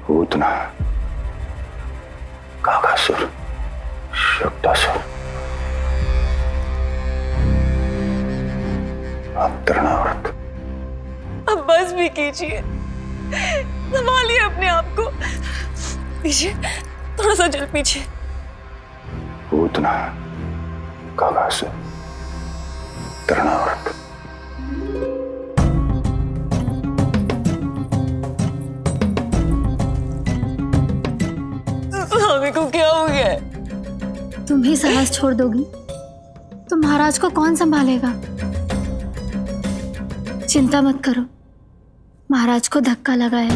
पूतना, काकासुर, शक्तासुर, अब तृणावर्त। अब बस भी कीजिए, संभालिए अपने आप को। पीछे, थोड़ा सा जल पीछे। पूतना, काकासुर, तृणावर्त। स्वामी को क्या हो गया है? तुम ही साहस छोड़ दोगी तो महाराज को कौन संभालेगा? चिंता मत करो, महाराज को धक्का लगा है,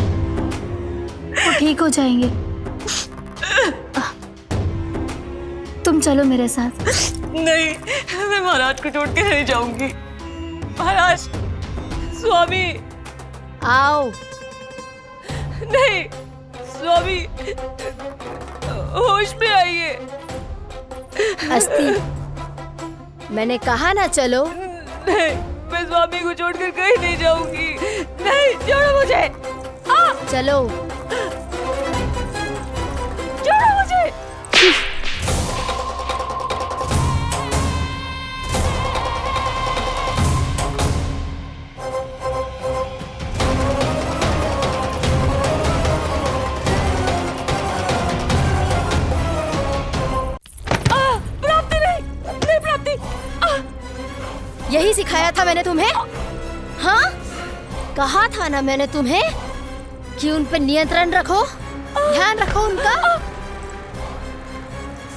वो ठीक हो जाएंगे। तुम चलो मेरे साथ। नहीं, मैं महाराज को छोड़ के नहीं जाऊंगी। महाराज, स्वामी। आओ। नहीं, स्वामी, होश में आइए। अस्ति, मैंने कहा ना चलो। नहीं, मैं स्वामी को छोड़कर कहीं नहीं जाऊंगी। नहीं, छोड़ो मुझे। चलो। छोड़ो मुझे। प्राप्ति नहीं प्राप्ति। यही सिखाया था मैंने तुम्हें। हाँ, कहा था ना मैंने तुम्हें कि उन पर नियंत्रण रखो, ध्यान रखो उनका।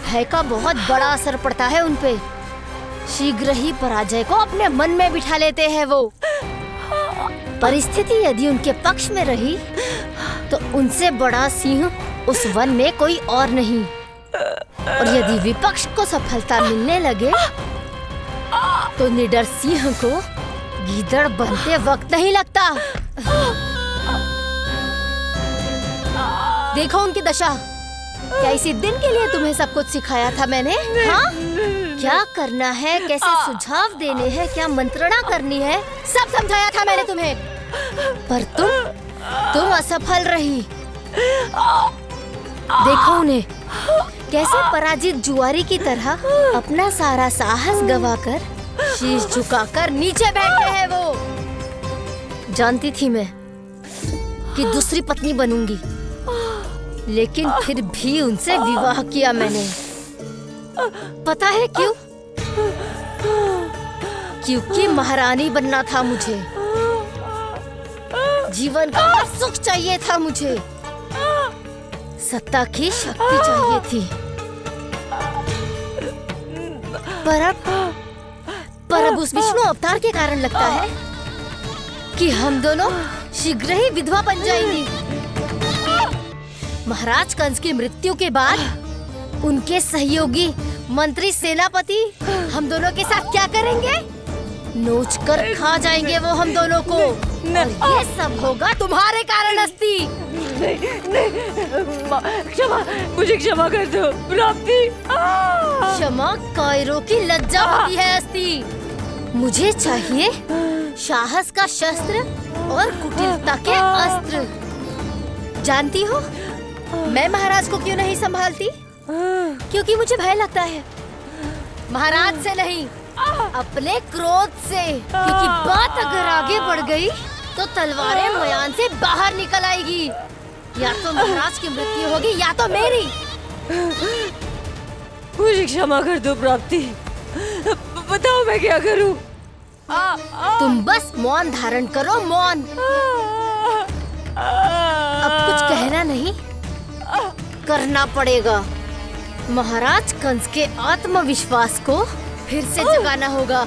भय का बहुत बड़ा असर पड़ता है उन पे। शीघ्र ही पराजय को अपने मन में बिठा लेते हैं वो। परिस्थिति यदि उनके पक्ष में रही तो उनसे बड़ा सिंह उस वन में कोई और नहीं। और यदि विपक्ष को सफलता मिलने लगे तो निडर सिंह को गीदड़ बनते वक्त नहीं लगता। देखो उनकी दशा। क्या इसी दिन के लिए तुम्हें सब कुछ सिखाया था मैंने? हाँ? क्या करना है, कैसे सुझाव देने हैं, क्या मंत्रणा करनी है, सब समझाया था मैंने तुम्हें। पर तुम असफल रही। देखो उन्हें, कैसे पराजित जुआरी की तरह अपना सारा साहस गवाकर शीश झुकाकर नीचे बैठे हैं वो। जानती थी मैं कि दूसरी पत्नी बनूंगी, लेकिन फिर भी उनसे विवाह किया मैंने। पता है क्यों? क्योंकि महारानी बनना था मुझे। जीवन का हर सुख चाहिए था मुझे। सत्ता की शक्ति चाहिए थी। पर अब उस विष्णु अवतार के कारण लगता है कि हम दोनों शीघ्र ही विधवा बन जाएंगी। महाराज कंस की मृत्यु के बाद उनके सहयोगी मंत्री सेनापति हम दोनों के साथ क्या करेंगे? नोच कर खा जाएंगे वो हम दोनों को। और ये सब होगा तुम्हारे कारण अस्ति। क्षमा, मुझे क्षमा कर दो प्राप्ति। क्षमा कायरों की लज्जा होती है अस्ति। मुझे चाहिए साहस का शस्त्र और कुटिलता के अस्त्र। जानती हो मैं महाराज को क्यों नहीं संभालती? क्योंकि मुझे भय लगता है। महाराज से नहीं, अपने क्रोध से। क्योंकि बात अगर आगे बढ़ गई तो तलवारें मयान से बाहर निकल आएगी। या तो महाराज की मृत्यु होगी या तो मेरी। मुझे क्षमा कर दो प्राप्ति। बताओ मैं क्या करूं? तुम बस मौन धारण करो, मौन। अब कुछ कहना नहीं, करना पड़ेगा। महाराज कंस के आत्मविश्वास को फिर से जगाना होगा।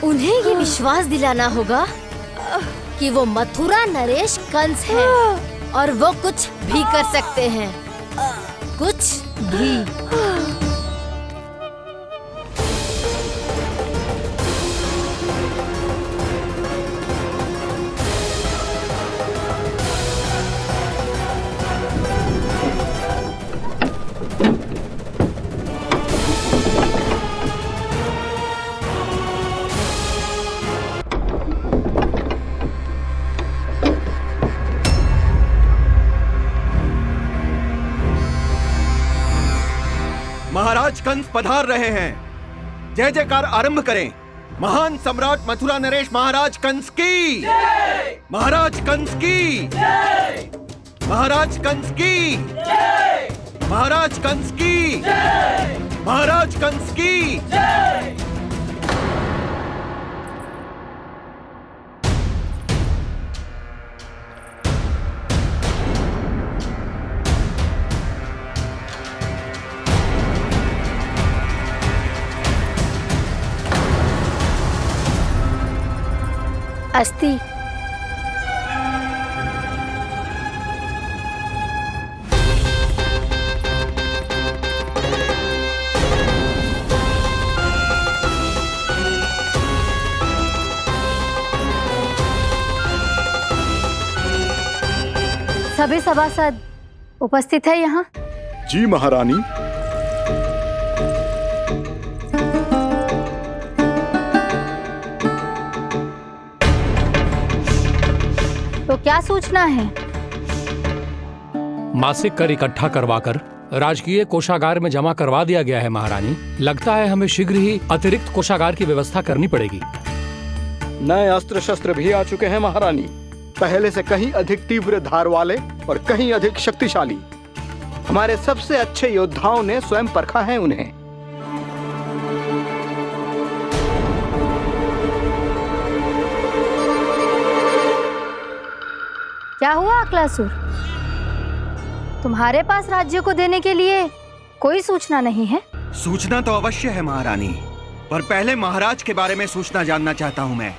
उन्हें ये विश्वास दिलाना होगा कि वो मथुरा नरेश कंस है और वो कुछ भी कर सकते हैं, कुछ भी। महाराज कंस पधार रहे हैं। जय जयकार आरंभ करें। महान सम्राट मथुरा नरेश महाराज कंस की, महाराज कंस की, महाराज कंस की, महाराज कंस की, महाराज कंस की। अस्ति। सभी सभासद उपस्थित है यहाँ? जी महारानी। तो क्या सूचना है? मासिक कर इकट्ठा करवाकर राजकीय कोषागार में जमा करवा दिया गया है महारानी। लगता है हमें शीघ्र ही अतिरिक्त कोषागार की व्यवस्था करनी पड़ेगी। नए अस्त्र शस्त्र भी आ चुके हैं महारानी, पहले से कहीं अधिक तीव्र धार वाले और कहीं अधिक शक्तिशाली। हमारे सबसे अच्छे योद्धाओं ने स्वयं परखा है उन्हें। क्या हुआ अकलासुर? तुम्हारे पास राज्य को देने के लिए कोई सूचना नहीं है? सूचना तो अवश्य है महारानी, पर पहले महाराज के बारे में सूचना जानना चाहता हूँ मैं।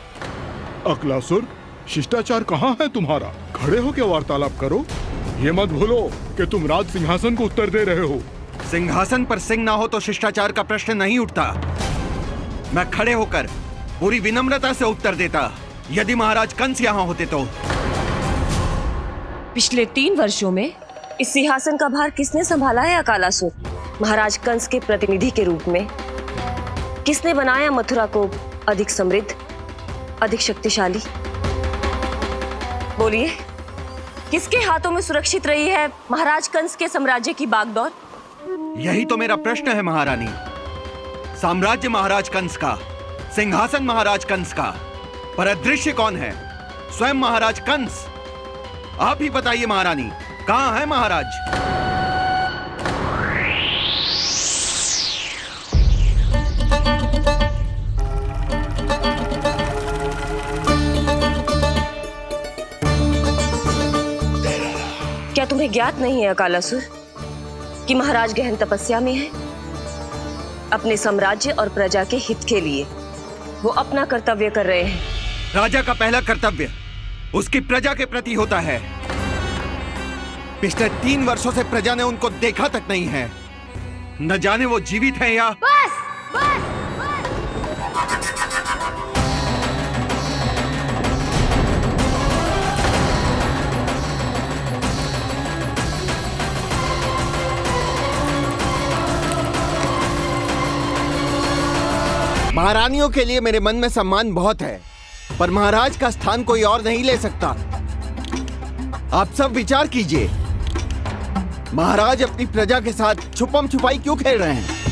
अकलासुर, शिष्टाचार कहाँ है तुम्हारा? खड़े होकर वार्तालाप करो। ये मत भूलो कि तुम राज सिंहासन को उत्तर दे रहे हो। सिंहासन पर सिंह ना हो तो शिष्टाचार का प्रश्न नहीं उठता। मैं खड़े होकर पूरी विनम्रता से उत्तर देता यदि महाराज कंस यहाँ होते तो। पिछले 3 वर्षों में इस सिंहासन का भार किसने संभाला है अकालासुर? महाराज कंस के प्रतिनिधि के रूप में किसने बनाया मथुरा को अधिक समृद्ध, अधिक शक्तिशाली? बोलिए, किसके हाथों में सुरक्षित रही है महाराज कंस के साम्राज्य की बागडोर? यही तो मेरा प्रश्न है महारानी। साम्राज्य महाराज कंस का, सिंहासन महाराज कंस का, पर अदृश्य कौन है? स्वयं महाराज कंस। आप ही बताइए महारानी, कहां है महाराज? क्या तुम्हें ज्ञात नहीं है अकालासुर कि महाराज गहन तपस्या में है? अपने साम्राज्य और प्रजा के हित के लिए वो अपना कर्तव्य कर रहे हैं। राजा का पहला कर्तव्य उसकी प्रजा के प्रति होता है। पिछले 3 वर्षों से प्रजा ने उनको देखा तक नहीं है। न जाने वो जीवित हैं या... बस, बस, महारानियों के लिए मेरे मन में सम्मान बहुत है, पर महाराज का स्थान कोई और नहीं ले सकता। आप सब विचार कीजिए, महाराज अपनी प्रजा के साथ छुपम छुपाई क्यों खेल रहे हैं?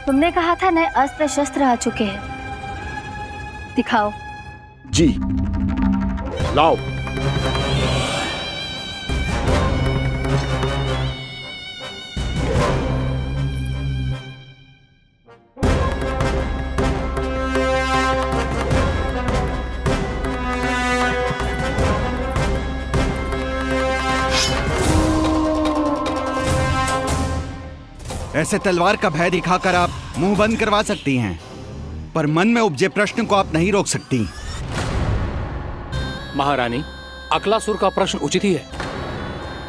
तुमने कहा था नए अस्त्र शस्त्र आ चुके हैं, दिखाओ। जी, लाओ। ऐसे तलवार का भय दिखाकर आप मुंह बंद करवा सकती हैं, पर मन में उपजे प्रश्न को आप नहीं रोक सकती। महारानी, अकलासुर का प्रश्न उचित ही है।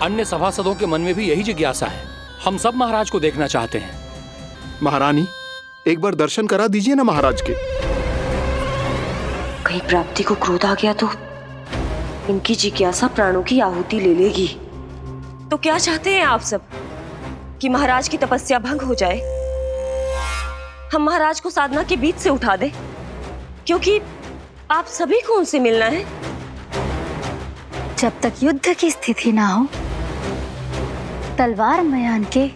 अन्य सभासदों के मन में भी यही जिज्ञासा है। हम सब महाराज को देखना चाहते हैं। महारानी, एक बार दर्शन करा दीजिए ना महाराज के। कहीं प्राप्ति को क्रोध आ गया तो इनकी जिज्ञासा प्राणों की आहुति ले लेगी। तो क्या चाहते हैं आप सब कि महाराज की तपस्या भंग हो जाए? हम महाराज को साधना के बीच से उठा दें, क्योंकि आप सभी को उनसे मिलना है। जब तक युद्ध की स्थिति ना हो, तलवार मयान के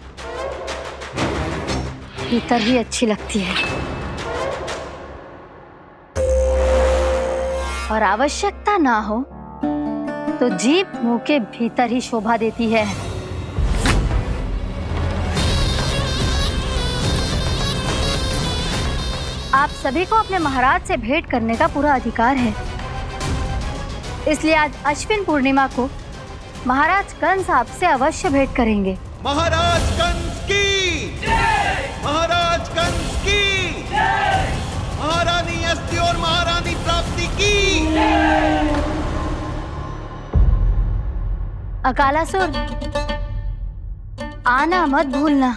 भीतर ही अच्छी लगती है, और आवश्यकता ना हो तो जीभ मुंह के भीतर ही शोभा देती है। आप सभी को अपने महाराज से भेंट करने का पूरा अधिकार है, इसलिए आज अश्विन पूर्णिमा को महाराज कंस आपसे अवश्य भेंट करेंगे। महाराज कंस की जय! महाराज कंस की जय! महारानी अस्ति और महारानी प्राप्ति की जय! अकालासुर, आना मत भूलना।